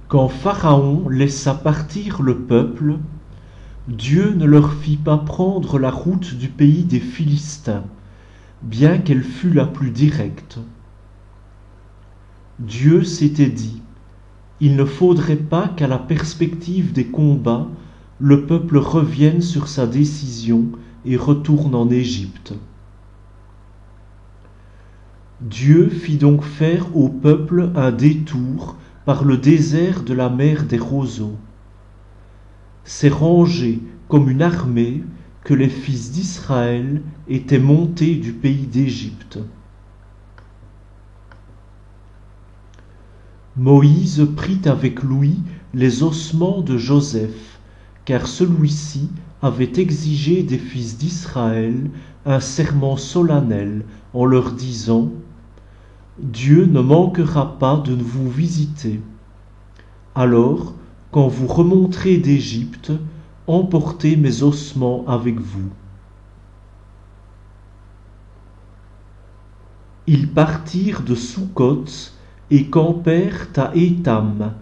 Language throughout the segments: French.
Quand Pharaon laissa partir le peuple, Dieu ne leur fit pas prendre la route du pays des Philistins, bien qu'elle fût la plus directe. Dieu s'était dit: il ne faudrait pas qu'à la perspective des combats, le peuple revienne sur sa décision et retourne en Égypte. Dieu fit donc faire au peuple un détour par le désert de la mer des roseaux. C'est rangé comme une armée que les fils d'Israël étaient montés du pays d'Égypte. Moïse prit avec lui les ossements de Joseph, car celui-ci avait exigé des fils d'Israël un serment solennel en leur disant: Dieu ne manquera pas de vous visiter. Alors, quand vous remonterez d'Égypte, emportez mes ossements avec vous. Ils partirent de Soukot et campèrent à Étam,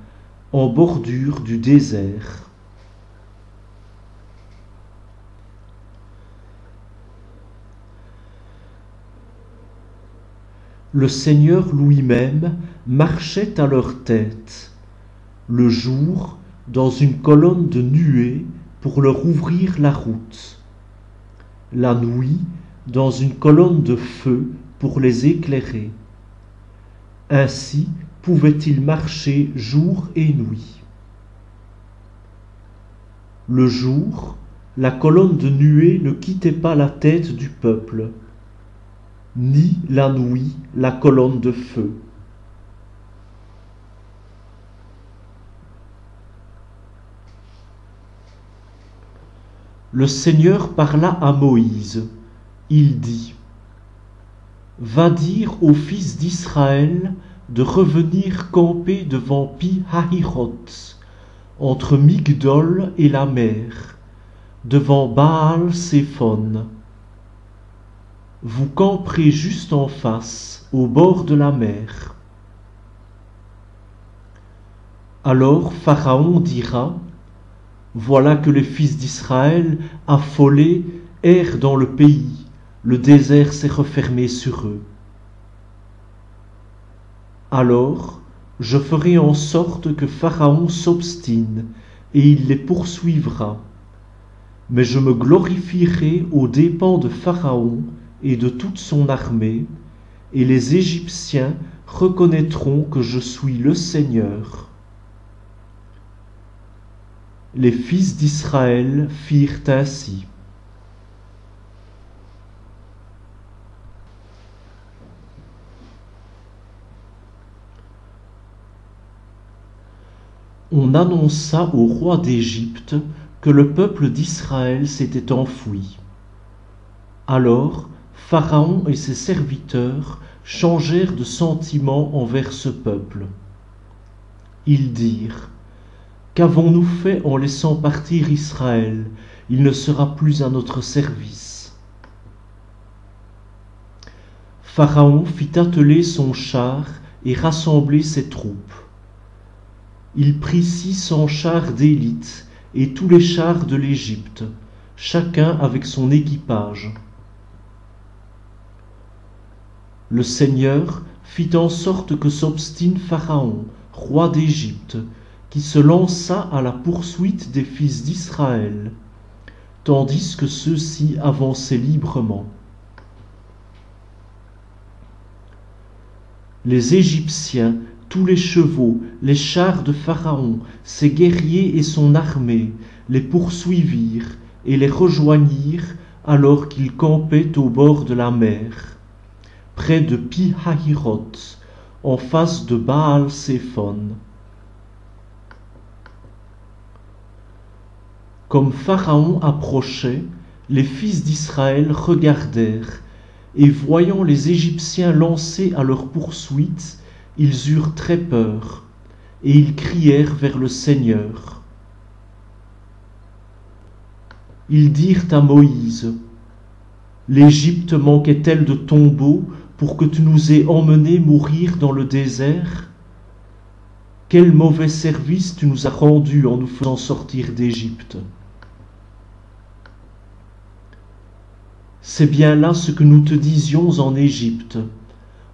en bordure du désert. Le Seigneur lui-même marchait à leur tête, le jour dans une colonne de nuée pour leur ouvrir la route, la nuit dans une colonne de feu pour les éclairer. Ainsi pouvaient-ils marcher jour et nuit. Le jour, la colonne de nuée ne quittait pas la tête du peuple, ni la nuit la colonne de feu. Le Seigneur parla à Moïse. Il dit: Va dire aux fils d'Israël de revenir camper devant Pi-Hahiroth, entre Migdol et la mer, devant Baal-Séphon. Vous camperez juste en face, au bord de la mer. Alors Pharaon dira: Voilà que les fils d'Israël, affolés, errent dans le pays, le désert s'est refermé sur eux. Alors je ferai en sorte que Pharaon s'obstine, et il les poursuivra. Mais je me glorifierai aux dépens de Pharaon et de toute son armée, et les Égyptiens reconnaîtront que je suis le Seigneur. Les fils d'Israël firent ainsi. On annonça au roi d'Égypte que le peuple d'Israël s'était enfoui. Alors Pharaon et ses serviteurs changèrent de sentiment envers ce peuple. Ils dirent: Qu'avons-nous fait en laissant partir Israël? Il ne sera plus à notre service. Pharaon fit atteler son char et rassembler ses troupes. Il prit 600 chars d'élite et tous les chars de l'Égypte, chacun avec son équipage. Le Seigneur fit en sorte que s'obstine Pharaon, roi d'Égypte, qui se lança à la poursuite des fils d'Israël, tandis que ceux-ci avançaient librement. Les Égyptiens, tous les chevaux, les chars de Pharaon, ses guerriers et son armée, les poursuivirent et les rejoignirent alors qu'ils campaient au bord de la mer, près de Pi-Hahiroth, en face de Baal-Séphon. Comme Pharaon approchait, les fils d'Israël regardèrent, et voyant les Égyptiens lancés à leur poursuite, ils eurent très peur, et ils crièrent vers le Seigneur. Ils dirent à Moïse: L'Égypte manquait-elle de tombeaux pour que tu nous aies emmenés mourir dans le désert? quel mauvais service tu nous as rendu en nous faisant sortir d'Égypte. C'est bien là ce que nous te disions en Égypte.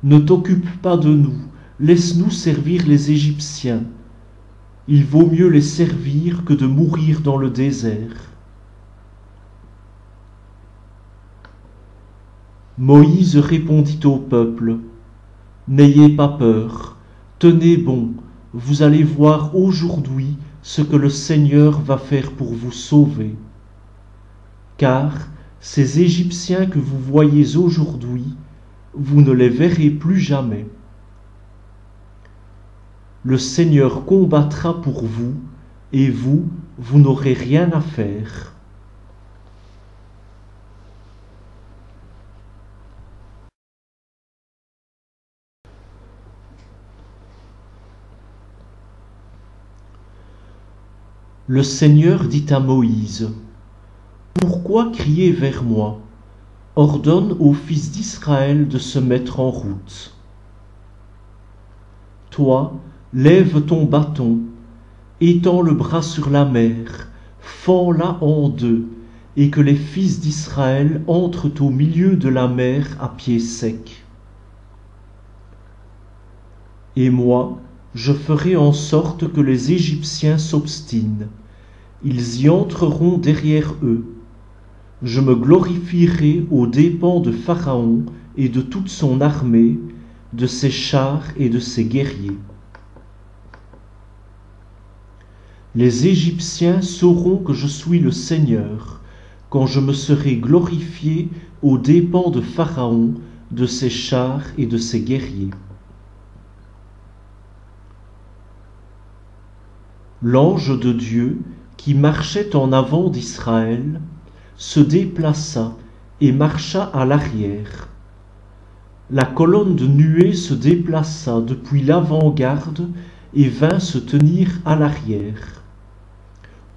Ne t'occupe pas de nous, laisse-nous servir les Égyptiens. Il vaut mieux les servir que de mourir dans le désert. Moïse répondit au peuple, n'ayez pas peur, tenez bon, vous allez voir aujourd'hui ce que le Seigneur va faire pour vous sauver. Car ces Égyptiens que vous voyez aujourd'hui, vous ne les verrez plus jamais. Le Seigneur combattra pour vous, et vous, vous n'aurez rien à faire. Le Seigneur dit à Moïse, « Pourquoi crier vers moi? Ordonne aux fils d'Israël de se mettre en route. Toi, lève ton bâton, étends le bras sur la mer, fends-la en deux, et que les fils d'Israël entrent au milieu de la mer à pied sec. Et moi, je ferai en sorte que les Égyptiens s'obstinent. Ils y entreront derrière eux. Je me glorifierai aux dépens de Pharaon et de toute son armée, de ses chars et de ses guerriers. Les Égyptiens sauront que je suis le Seigneur, quand je me serai glorifié aux dépens de Pharaon, de ses chars et de ses guerriers. » L'ange de Dieu, qui marchait en avant d'Israël, se déplaça et marcha à l'arrière. La colonne de nuée se déplaça depuis l'avant-garde et vint se tenir à l'arrière,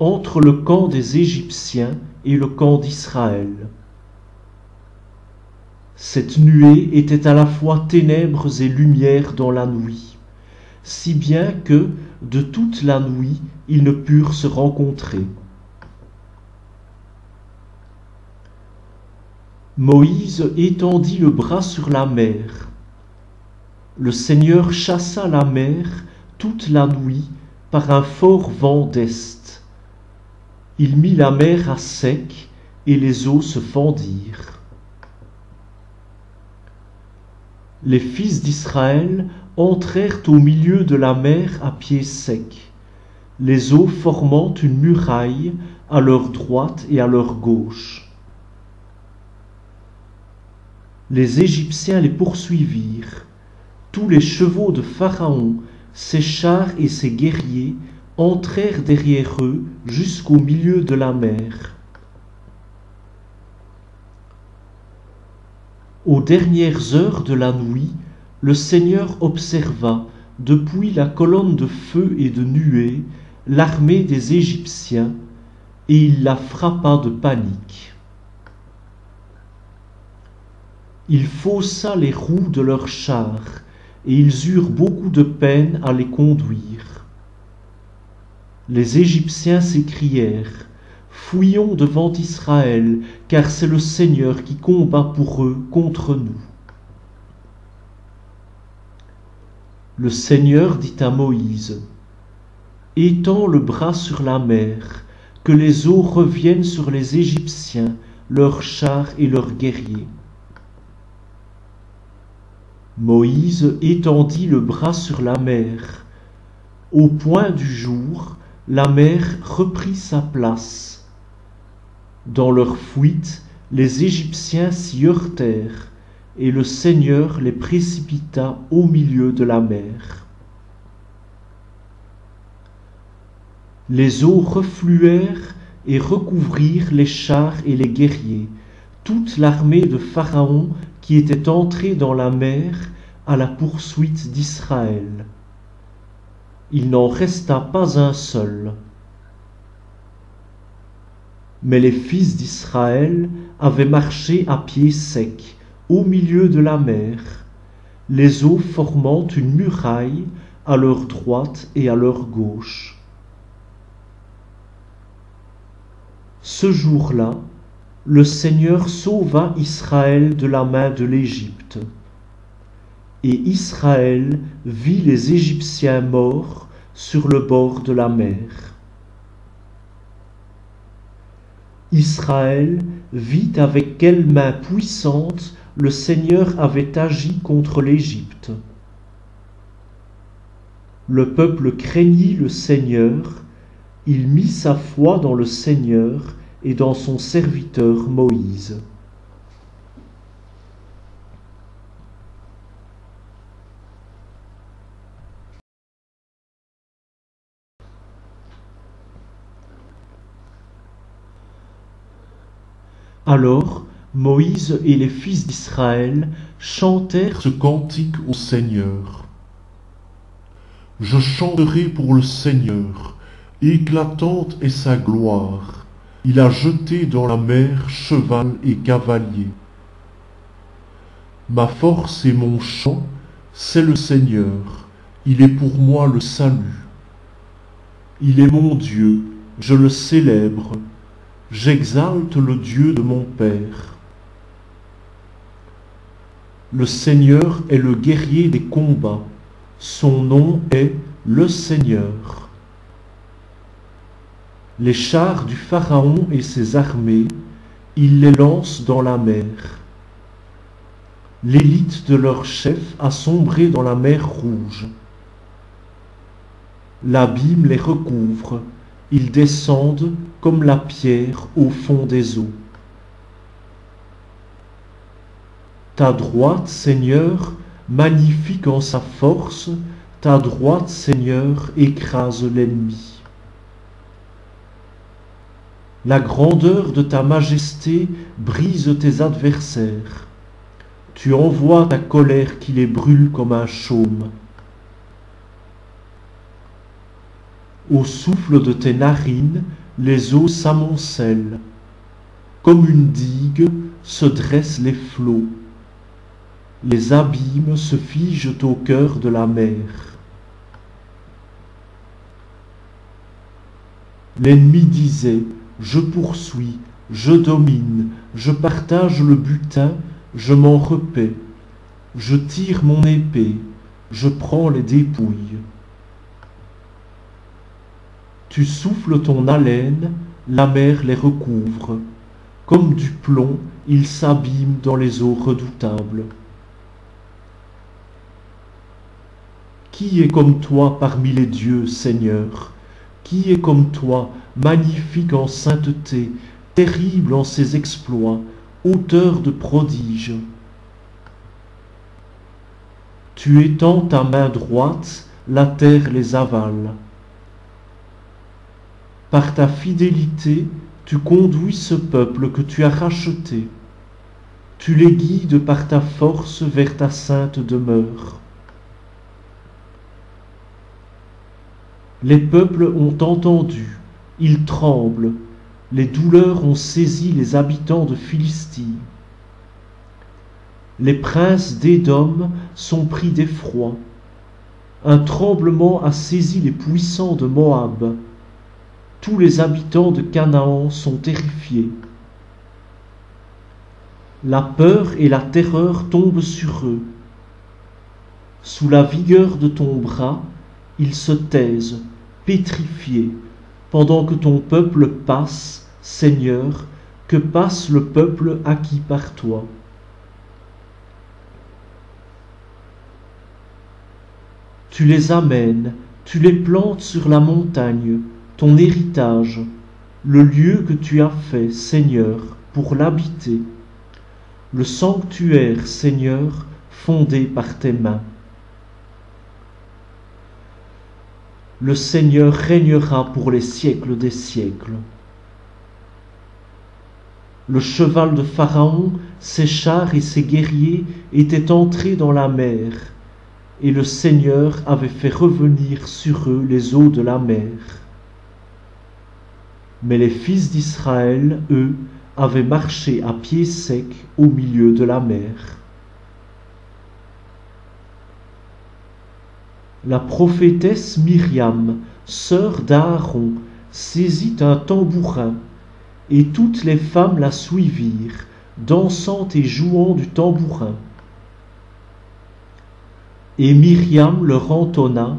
entre le camp des Égyptiens et le camp d'Israël. Cette nuée était à la fois ténèbres et lumière dans la nuit, si bien que, de toute la nuit, ils ne purent se rencontrer. Moïse étendit le bras sur la mer. Le Seigneur chassa la mer toute la nuit par un fort vent d'est. Il mit la mer à sec et les eaux se fendirent. Les fils d'Israël entrèrent au milieu de la mer à pied sec, les eaux formant une muraille à leur droite et à leur gauche. Les Égyptiens les poursuivirent. Tous les chevaux de Pharaon, ses chars et ses guerriers entrèrent derrière eux jusqu'au milieu de la mer. Aux dernières heures de la nuit, le Seigneur observa, depuis la colonne de feu et de nuée, l'armée des Égyptiens, et il la frappa de panique. Il faussa les roues de leurs chars, et ils eurent beaucoup de peine à les conduire. Les Égyptiens s'écrièrent, « Fuyons devant Israël, car c'est le Seigneur qui combat pour eux contre nous. » Le Seigneur dit à Moïse, « Étends le bras sur la mer, que les eaux reviennent sur les Égyptiens, leurs chars et leurs guerriers. » Moïse étendit le bras sur la mer. Au point du jour, la mer reprit sa place. Dans leur fuite, les Égyptiens s'y heurtèrent, et le Seigneur les précipita au milieu de la mer. Les eaux refluèrent et recouvrirent les chars et les guerriers, toute l'armée de Pharaon qui était entrée dans la mer à la poursuite d'Israël. Il n'en resta pas un seul. Mais les fils d'Israël avaient marché à pied sec, au milieu de la mer, les eaux formant une muraille à leur droite et à leur gauche. Ce jour-là, le Seigneur sauva Israël de la main de l'Égypte. Et Israël vit les Égyptiens morts sur le bord de la mer. Israël vit avec quelle main puissante le Seigneur avait agi contre l'Égypte. Le peuple craignit le Seigneur, il mit sa foi dans le Seigneur et dans son serviteur Moïse. Alors Moïse et les fils d'Israël chantèrent ce cantique au Seigneur. Je chanterai pour le Seigneur, éclatante est sa gloire. Il a jeté dans la mer cheval et cavalier. Ma force et mon chant, c'est le Seigneur, il est pour moi le salut. Il est mon Dieu, je le célèbre, j'exalte le Dieu de mon Père. Le Seigneur est le guerrier des combats, son nom est le Seigneur. Les chars du Pharaon et ses armées, il les lance dans la mer. L'élite de leur chef a sombré dans la mer Rouge. L'abîme les recouvre, ils descendent comme la pierre au fond des eaux. Ta droite, Seigneur, magnifique en sa force, ta droite, Seigneur, écrase l'ennemi. La grandeur de ta majesté brise tes adversaires. Tu envoies ta colère qui les brûle comme un chaume. Au souffle de tes narines, les eaux s'amoncellent. Comme une digue se dressent les flots. Les abîmes se figent au cœur de la mer. L'ennemi disait: je poursuis, je domine, je partage le butin, je m'en repais. Je tire mon épée, je prends les dépouilles. Tu souffles ton haleine, la mer les recouvre. Comme du plomb, ils s'abîment dans les eaux redoutables. Qui est comme toi parmi les dieux, Seigneur? Qui est comme toi, magnifique en sainteté, terrible en ses exploits, auteur de prodiges? Tu étends ta main droite, la terre les avale. Par ta fidélité, tu conduis ce peuple que tu as racheté. Tu les guides par ta force vers ta sainte demeure. Les peuples ont entendu, ils tremblent, les douleurs ont saisi les habitants de Philistie. Les princes d'Édom sont pris d'effroi. Un tremblement a saisi les puissants de Moab. Tous les habitants de Canaan sont terrifiés. La peur et la terreur tombent sur eux. Sous la vigueur de ton bras, ils se taisent, pétrifiés, pendant que ton peuple passe, Seigneur, que passe le peuple acquis par toi. Tu les amènes, tu les plantes sur la montagne, ton héritage, le lieu que tu as fait, Seigneur, pour l'habiter, le sanctuaire, Seigneur, fondé par tes mains. Le Seigneur régnera pour les siècles des siècles. Le cheval de Pharaon, ses chars et ses guerriers étaient entrés dans la mer, et le Seigneur avait fait revenir sur eux les eaux de la mer. Mais les fils d'Israël, eux, avaient marché à pied sec au milieu de la mer. La prophétesse Myriam, sœur d'Aaron, saisit un tambourin, et toutes les femmes la suivirent, dansant et jouant du tambourin. Et Myriam leur entonna: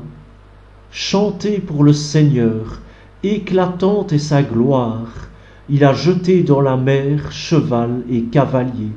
Chantez pour le Seigneur, éclatante est sa gloire, il a jeté dans la mer cheval et cavalier.